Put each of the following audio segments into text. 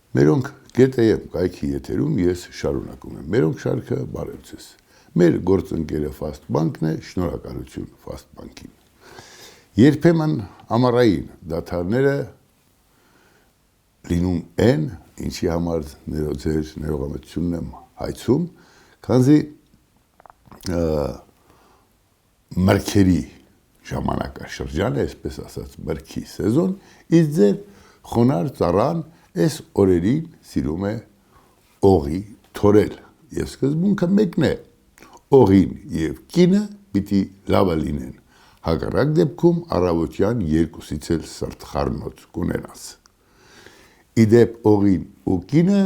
Մերոնք GTM կայքի եթերում ես շարունակում եմ։ Մերոնք շարքը բարև ձեզ։ Մեր գործընկերը Fast Bank-ն է, շնորհակալություն Fast Bank-ին։ Երբեմն ամառային դադարները լինում են, ինչի համար ձեր ներողամտությունն եմ հայցում, քանզի մրգերի ժամանակաշրջան է, այսպես ասած, մրգի սեզոն, իսկ ձեր խոնար ծառան այս օրերին սիրում է օղի թորել, եւ սկզբունքը մեկն է, օղին եւ կինը պիտի լավը լինեն, հակառակ դեպքում առավոտյան 2-ից էլ սրտխառնոց կունենաս։ Իդեպ օղին ու կինը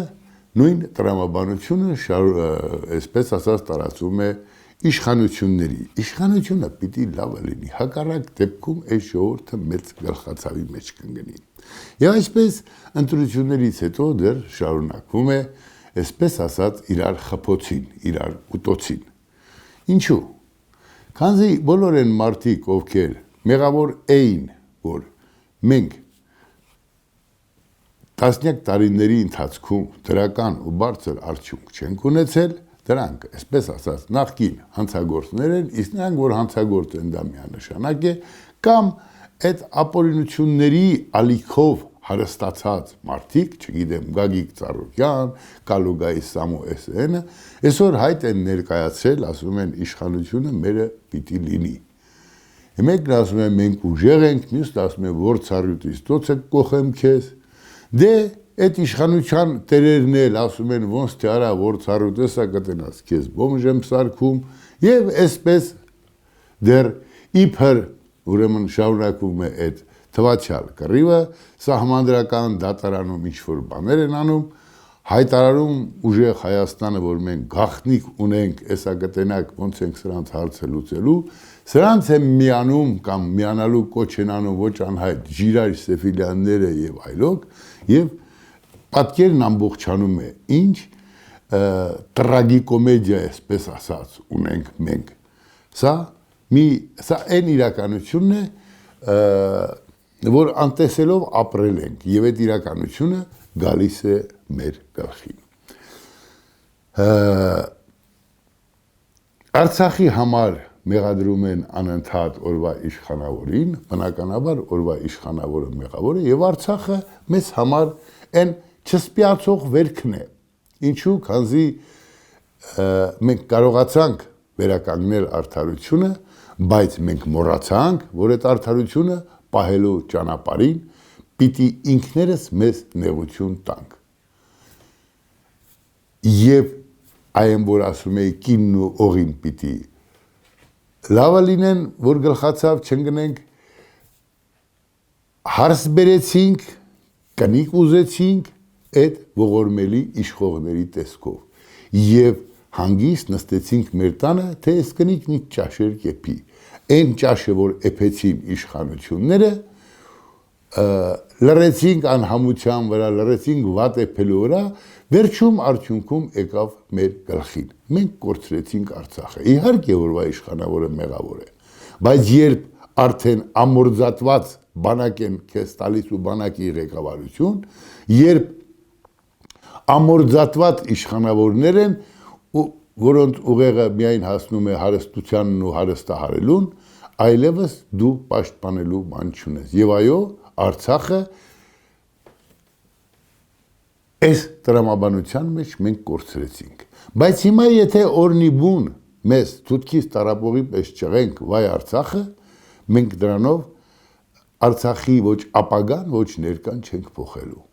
նույն տրամաբանությունը այսպես ասած տարածում է իշխանությունը պիտի լավը լինի, հակառակ դեպքում այս ժողովուրդը մեծ գլխացավի մեջ կընկնի։ Եվ այսպես ընտրություններից հետո դեռ շարունակվում է, այսպես ասած, իրար խփոցին, իրար ուտոցին։ Ինչու՞։ Քանզի բոլոր են մարդիկ, ովքեր մեղավոր էին, որ մենք տասնյակ տարիների ընթացքում դրական ու բարձր արդյունք չենք ունեցել, դրանք, այսպես ասած, նախկին հանցագործներ են, իսկ նրանք, որ հանցագործ են, դա միանշանակ է, կամ այդ ապօրինությունների ալիքով հարստացած մարդիկ, չգիտեմ, Գագիկ Ծառուկյան, Կալուգայի Սամո S.N. այսօր հայտ են ներկայացրել, ասում են իշխանությունը մերը պիտի լինի։ Մեկն ասում է մենք ուժեղ ենք, մյուսն ասում է որ ցարյուտից տոց եք կոխեմ քեզ։ Դե այդ իշխանության տերերն էլ ասում են ոնց թե արա որ ցարյուտեսա կտնաս քեզ բոմժ եմ սարքում եւ այսպես դեռ իբր ուրեմն շարունակվում է այդ թվացյալ կռիվը, սահմանադրական դատարանում ինչ-որ բաներ են անում, հայտարարում ուժեղ Հայաստանը, որ մենք գաղտնիք ունենք, էսա կտենակ ոնց ենք սրանց հարցը լուծելու, սրանց են միանում կամ միանալու կոչ են անում ոչ անհայտ Ժիրայր Սեֆիլյանները եւ այլոք, եւ պատկերն ամբողջանում է, ինչ տրագիկոմեդիա է, այսպես ասած, ունենք մենք։ Սա այն իրականությունն է, որ անտեսելով ապրել ենք եւ այդ իրականությունը գալիս է մեր գլխին։ Արցախի համար մեղադրում են անընդհատ օրվա իշխանավորին, բնականաբար օրվա իշխանավորը մեղավոր է եւ Արցախը մեզ համար այն չսպիացող վերքն է։ Ինչու՞, քանզի մենք կարողացանք վերականգնել արդարությունը, բայց մենք մոռացանք, որ այդ արդարությունը պահելու ճանապարհին պիտի ինքներս մեզ նեղություն տանք։ Եվ այն, որ ասում էի կինն ու օղին պիտի լավը լինեն, որ գլխացավ չընկնենք, հարս բերեցինք, կնիկ ուզեցինք այդ ողորմելի իշխողների տեսքով եւ հանգիստ նստեցինք մեր տանը, թե այս կնիկն ինչ ճաշեր կեպի։ Այն ճաշը, որ էփեցին իշխանությունները, լրեցինք անհամության վրա, լրեցինք վատ էփելու վրա, վերջում արդյունքում եկավ մեր գլխին։ Մենք կորցրեցինք Արցախը։ Իհարկե որվա իշխանավորը մեղավոր է, բայց երբ արդեն ամորձատված բանակ են քեզ տալիս ու բանակի ղեկավարություն, երբ ամորձատված իշխանավորներ են, որոնց ուղեղը միայն հասնում է հարստությանն ու հարստահարելուն, այլևս դու պաշտպանելու բան չունես։ Եվ այո, Արցախը այս տրամաբանության մեջ մենք կորցրեցինք։ Բայց հիմա եթե օրնի բուն մեզ թութքից տարապողի պես չղենք վայ Արցախը, մենք դրանով Արցախի ոչ ապագան, ոչ ներկան չենք փոխելու։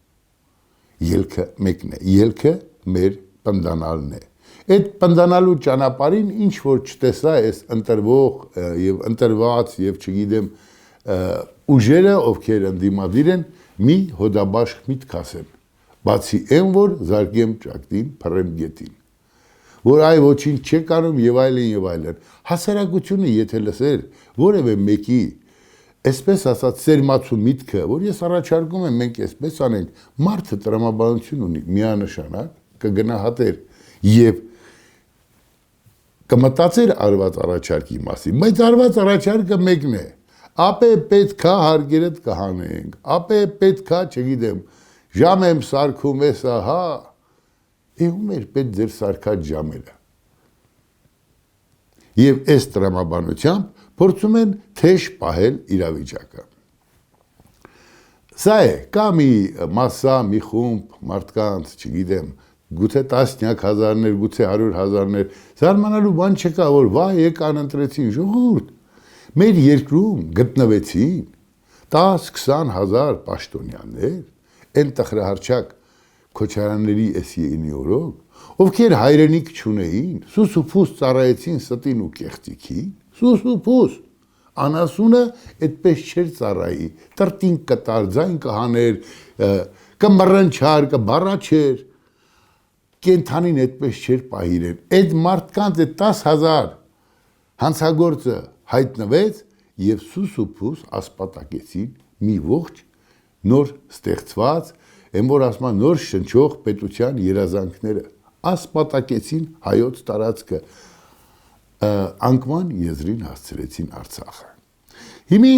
Ելքը մեկն է, ելքը մեր պնդանալն է։ Այդ պնդանալու ճանապարհին ինչ որ չտեսա այս ընտրվող եւ ընտրված եւ չգիտեմ ուժերը, ովքեր ընդդիմադիր են, մի հոդաբաշխ միտք ասեն, բացի այն, որ զարգեմ ճակտին, փռեմ գետին, որ այ ոչինչ չեք անում եւ այլն, հասարակությունը եթե լսեր որևէ մեկի այսպես ասած սերմացու միտքը, որ ես առաջարկում եմ մենք այսպես անենք, մարդը տրամաբանություն ունի, միանշանակ կգնահատեր եւ կմտածեր արված առաջարկի մասին, բայց արված առաջարկը մեկն է, ապե պետքա հարգերդ կհանենք, ապե պետքա, չգիտեմ, ժամ եմ սարքում էսա, հա, ում էր պետք ձեր սարքած ժամերը։ Եվ այս տրամաբանությամբ փորձում են թեժ պահել իրավիճակը։ Սա է, կա մի մասսա, մի խումբ մարդկանց, չգիտեմ, գուցե տասնյակ հազարներ, գուցե 100,000-ներ, զարմանալու բան չկա, որ վայ եկան ընտրեցին ժողովուրդ։ Մեր երկրում գտնվեցին 10-20 հազար պաշտոնյաներ, են տխրահարչակ Քոչարյանների էսիինի օրոք, ովքեր հայրենիք չունեին, սուս ու փուս ծառայեցին ստին ու կեղծիքին, սուս ու փուս, անասունը այդպես չէր ծառայի, տրտին կտար, ձայն կհաներ, կմռնչար, կբառաչեր, կենթանին այդպես չէր պահիրեն, այդ մարդկանց այդ 10,000 հանցագործը հայտնվեց և սուս ու փուս ասպատակեցին մի ողջ նոր ստեղծված, են որ ասման նոր շնչող պետության երազանքները, ասպատակեցին հայոց տարածքը, անկման եզրին հասցրեցին Արցախը։ Հիմի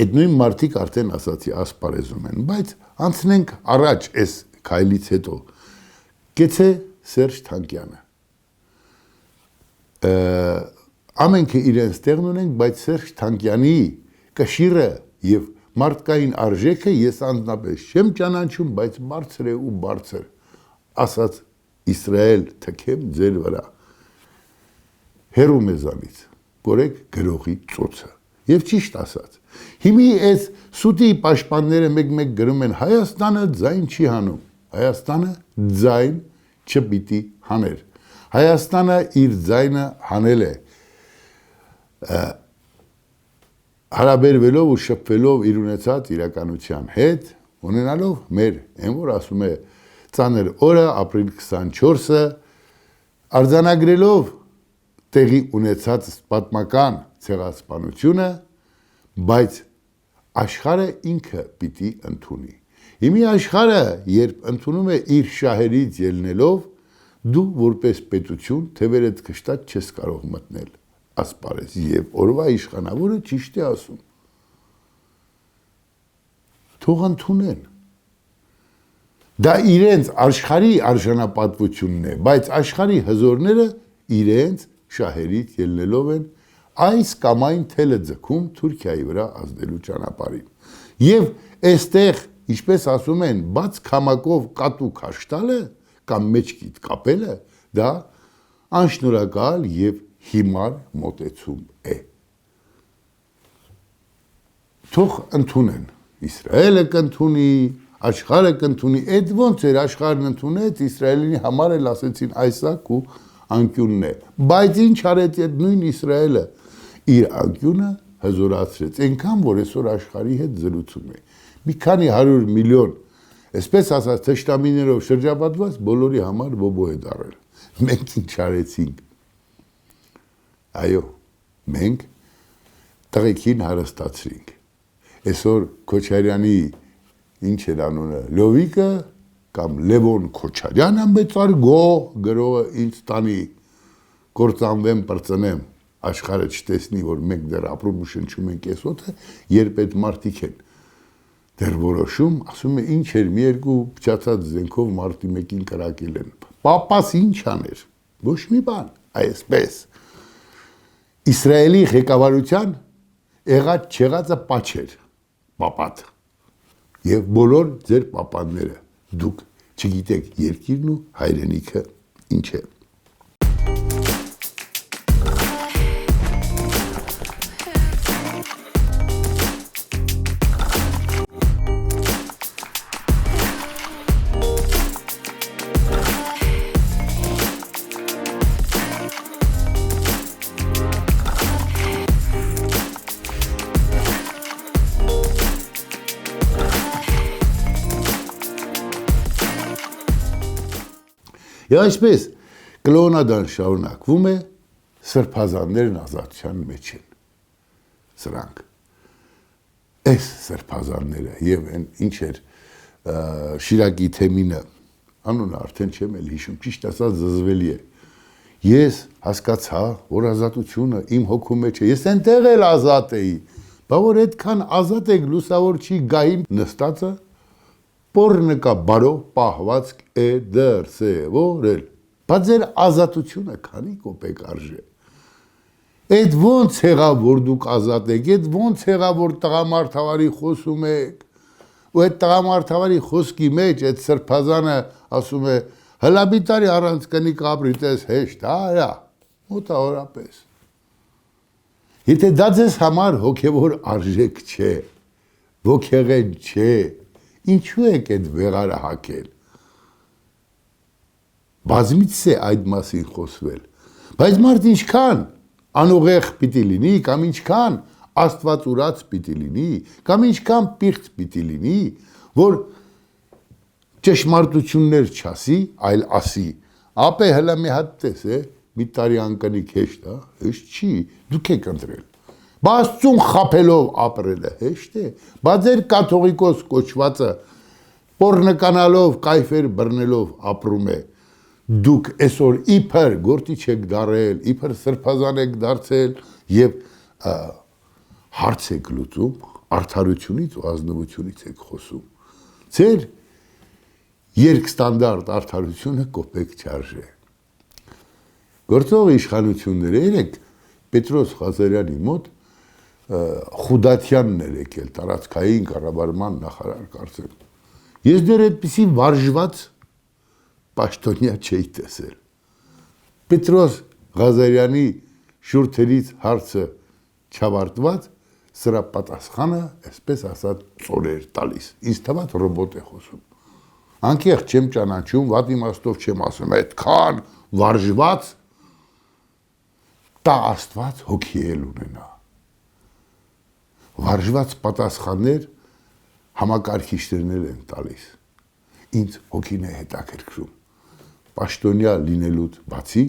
այդ նույն մարդիկ արդեն ասացի ասպարեզում են, բայց անցնենք առաջ այս քայլից հետո, կեցե Սերժ Թանկյանը։ Ամենքը իրենց տեղն ունենք, բայց Սերժ Թանկյանի կշիռը և մարդկային արժեքը ես անձնապես չեմ ճանաչում, բայց բարձր է ու բարձր, ասաց Իսրայել թքեմ ձեր վրա, հեռու մեզանից, կորեք գրողի ծոցը, և ճիշտ ասաց, հիմի այս սուտի պաշտպանները մեկ-մեկ գրում են Հայաստանը ձայն չի հանում, Հայաստանը ձայն չպիտի հաներ, Հայաստանը իր ձայնը հանել է, հարաբերվելով ու շփվելով իր ունեցած իրականության հետ, ունենալով մեր, են որ ասում է ծանր օրը, ապրիլ 24-ը, արձանագրելով տեղի ունեցած պատմական ցեղասպանությունը, բայց աշխարհը ինքը պիտի ընդունի։ Հիմի աշխարհը, երբ ընդունում է իր շահերից ելնելով, դու որպես պետություն թևերդ քշտած չես կարող մտնել ասպարեզ և օրվա իշխանավորը ճիշտ է ասում։ Թող ընդունեն։ Դա իրենց աշխարհի արժանապատվությունն է, բայց աշխարհի հզորները իրենց շահերից ելնելով են այս կամ այն թելը ձգում Թուրքիայի վրա ազդելու ճանապարհին։ Եվ այստեղ, ինչպես ասում են, բաց քամակով կատու քաշ տալը կամ մեջքիդ կապելը, դա անշնորհակալ և հիմար մոտեցում է։ Թող ընդունեն, Իսրայելը կընդունի, աշխարհը կընդունի, այդ ոնց էր աշխարհն ընդունեց, Իսրայելի համար էլ ասեցին այսակ ու անկյունն է, բայց ինչ արեց այդ նույն Իսրայելը, իր անկյունը հզորացրեց, այնքան, որ այսօր աշխարհի հետ զրուցում է, մի քանի 100 միլիոն, այսպես ասած թշնամիներով շրջապատված բոլորի համար բոբո է դարել, մենք ինչ արեցինք, այո, մենք տղեկին հարստացրինք, այսօր Քոչարյանի ինչ էր անունը, Լովիկը կամ Լևոն Քոչարյանը մեծար գող գրողը ինձ տանի, կործանվեմ, պրծնեմ, աշխարհը չտեսնի, որ մենք դեռ ապրում ու շնչում ենք այս օդը, երբ այդ մարդիկ են դեռ որոշում, ասում է ինչ էր մի երկու փչացած զենքով մարտի 1-ին կրակել են, պապաս ինչ աներ, ոչ մի բան, այսպես, Իսրայելի ղեկավարության եղած չեղածը պաչ էր, պապատ, և բոլոր ձեր պապանները, դուք չգիտեք երկիրն ու հայրենիքը ինչ է։ Եվ այսպես կլոնադան շարունակվում է, սրբազաններն ազատության մեջ են, սրանք, այս սրբազանները և ինչ էր Շիրակի թեմինը, անունը արդեն չեմ էլ հիշում, ճիշտ ասած զզվելի է, ես հասկացա, որ ազատությունը իմ հոգու մեջ է, ես այնտեղ էլ ազատ էի, բա որ այդքան ազատ եք լուսավոր չի գահին նստածը, Պորնկա բարով պահվածք է դրսևորել։ Բայց ձեր ազատությունը քանի կոպեկ արժե։ Այդ ոնց եղավ, որ դուք ազատ եք, այդ ոնց եղավ, որ տղամարդավարի խոսում եք, ու այդ տղամարդավարի խոսքի մեջ այդ սրբազանը ասում է հլաբիտարի առանց կնիկ ապրի տես հեշտ, արա, մոտավորապես։ Եթե դա ձեզ համար հոգևոր արժեք չէ, ոգեղեն չէ, ինչու եք այդ վեղարը հակել։ Բազմից է այդ մասին խոսվել, բայց մարդ ինչքան անուղեղ պիտի լինի, կամ ինչքան աստված ուրած պիտի լինի, կամ ինչքան պիղծ պիտի լինի, որ ճշմարտություններ չասի, այլ ասի, ապե հլա մի հատ տես է, մի տարի անկնիկ հեշտ է, հեշտ չի, դուք եք ընտրել։ Բա Աստծուն խաբելով ապրելը հեշտ է, բա ձեր կաթողիկոս կոչվածը պոռնկանալով, կայֆեր բռնելով ապրում է, դուք այսօր իբր գործիչ եք դարել, իբր սրբազան եք դարձել եւ հարց եք լուծում, արդարությունից ու ազնվությունից եք խոսում։ Ձեր երկստանդարտ արդարությունը կոպեկ չարժե։ Գործող իշխանությունները երեք Պետրոս Ղազարյանի մոտ Խուդատյանն էր եկել, տարածքային կառավարման նախարար կարծեմ։ Ես դեռ այդպիսի վարժված պաշտոնյա չէի տեսել։ Պետրոս Ղազարյանի շուրթերից հարցը չավարտված, սրա պատասխանը, այսպես ասած, ծոր էր տալիս։ Ինձ թվաց ռոբոտ է խոսում։ Անկեղծ չեմ ճանաչում, վատ իմաստով չեմ ասում, այդքան վարժված տա Աստված հոգի էլ ունենա։ Վարժված պատասխաններ համակարգիչներն են տալիս։ Ինձ հոգին է հետաքրքրում։ Պաշտոնյա լինելուց բացի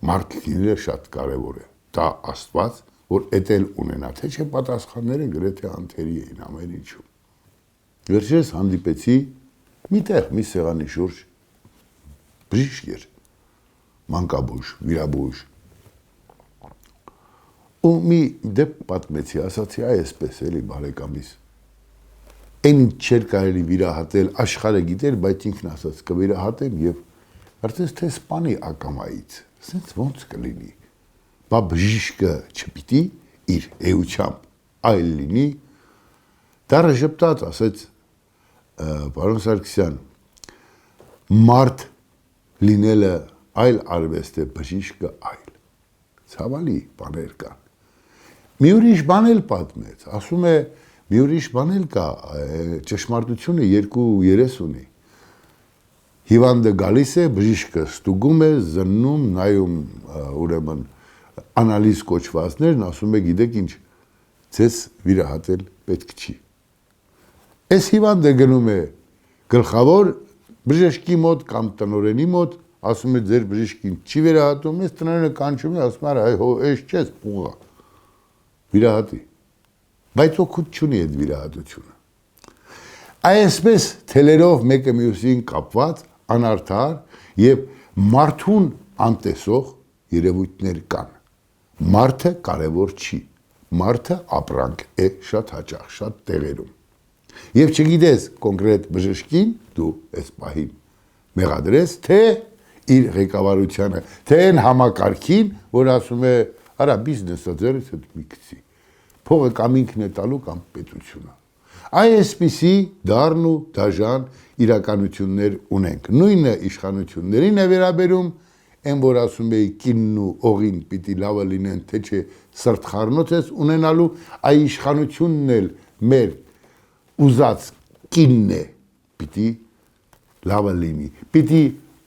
մարդ լինելը շատ կարևոր է։ Դա Աստված, որ էտել ունենա, թե չէ պատասխանները գրեթե անթերի էին ամեն ինչում։ Վերջերս հանդիպեցի միտեղ մի սեղանի շուրջ բժիշկ էր, մանկաբույժ, վիրաբույժ։ Ու մի դեպք պատմեցի, ասացի այսպես էլի բարեկամիս։ Այն չէր կարելի վիրահատել, աշխարհը գիտեր, բայց ինքն ասաց կվիրահատեմ եւ արդեն թե սպանի ակամայից։ Սենց ոնց կլինի։ Բա բժիշկը չպիտի իր էությամբ այլ լինի։ Դարը ժպտաց, ասեց պարոն Սարգսյան, մարդ լինելը այլ արվեստ է, բժիշկը այլ։ Ցավալի բաներ կան։ Մի ուրիշ բան էլ պատմեց, ասում է մի ուրիշ բան էլ կա, ճշմարտությունը երկու երես ունի։ Հիվանդը գալիս է, բժիշկը ստուգում է, զննում, նայում ուրեմն անալիզ կոչվածներն, ասում է գիտեք ինչ, ձեզ վիրահատել պետք չի։ Այս հիվանդը գնում է գլխավոր բժշկի մոտ կամ տնօրենի մոտ, ասում է ձեր բժիշկին չի վիրահատում, այս տնօրենը կանչում է, ասում է այ հո էս չես փուղա։ Վիրահատի։ Բայց օգուտ չունի այդ վիրահատությունը։ Այսպես թելերով մեկը մյուսին կապված, անարդար եւ մարդուն անտեսող երևույթներ կան։ Մարդը կարևոր չի։ Մարդը ապրանք է շատ հաճախ, շատ տեղերում։ Եվ չգիտես կոնկրետ բժշկին դու այս պահին մեղադրես, թե իր ղեկավարությանը, թե այն համակարգին, որ ասում է, արա բիզնեսը ձերից հետ մի գցի։ Փողը կամ ինքն է տալու կամ պետությունը։ Այսպիսի դառն ու դաժան իրականություններ ունենք։ Նույնը իշխանություններին է վերաբերում, այն որ ասում էի կինն ու օղին պիտի լավը լինեն, թե չէ սրտխառնոց ես ունենալու, այ իշխանությունն էլ մեր ուզած կինն է, պիտի լավը լինի, պիտի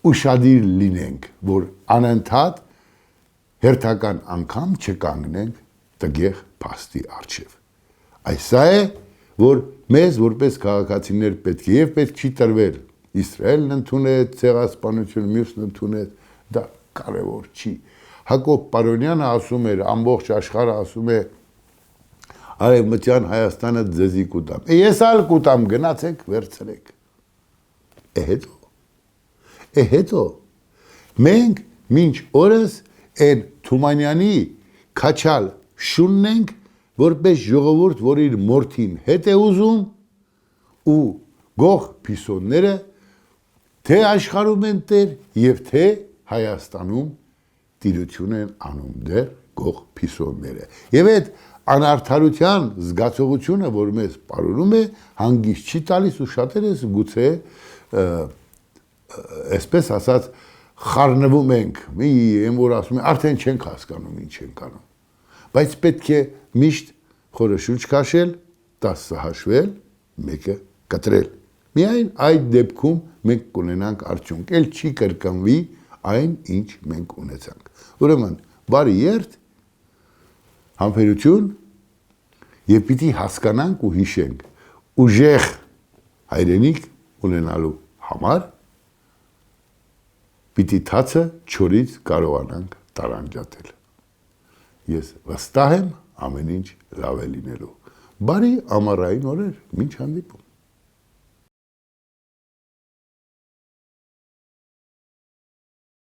ուշադիր լինենք, որ անընդհատ հերթական անգամ չկանգնենք տգեղ փաստի առջև։ Այս է, որ մեզ որպես քաղաքացիներ պետք է եւ պետք չի տրվել։ Իսրայելն ընդունեց ցեղասպանությունը, մյուսն ընդունեց, դա կարևոր չի։ Հակոբ Պարոնյանը ասում էր, ամբողջ աշխարհը ասում է Արևմտյան Հայաստանը ձեզի կուտամ։ Ես ալ կուտամ, գնացեք, վերցրեք։ Հետո մենք մինչ օրս այն Թումանյանի քաչալ շունն ենք, որպես ժողովուրդ, որ իր մորթին հետ է ուզում, ու գող փիսոնները թե աշխարհում են տեր եւ թե Հայաստանում տիրություն են անում դեռ գող փիսոնները։ Եվ այդ անարդարության զգացողությունը, որ մեզ պարունում է, հանգիստ չի տալիս ու շատերս գուցե այսպես ասած խառնվում ենք, եմ որ ասում են, արդեն չենք հասկանում, ինչ ենք անում։ Բայց պետք է միշտ խորը շունչ քաշել, 10 հաշվել, 1-ը կտրել։ Միայն այդ դեպքում մենք կունենանք արդյունք, էլ չի կրկնվի այն, ինչ մենք ունեցանք։ Ուրեմն, բարի երթ, համբերություն եւ պիտի հասկանանք ու հիշենք ուժեղ հայրենիք ունենալու համար պիտի թացը չորից կարողանանք տարանջատել։ Ես վստահ եմ ամեն ինչ լավ է լինելու։ Բարի ամառային օրեր, մինչ հանդիպում։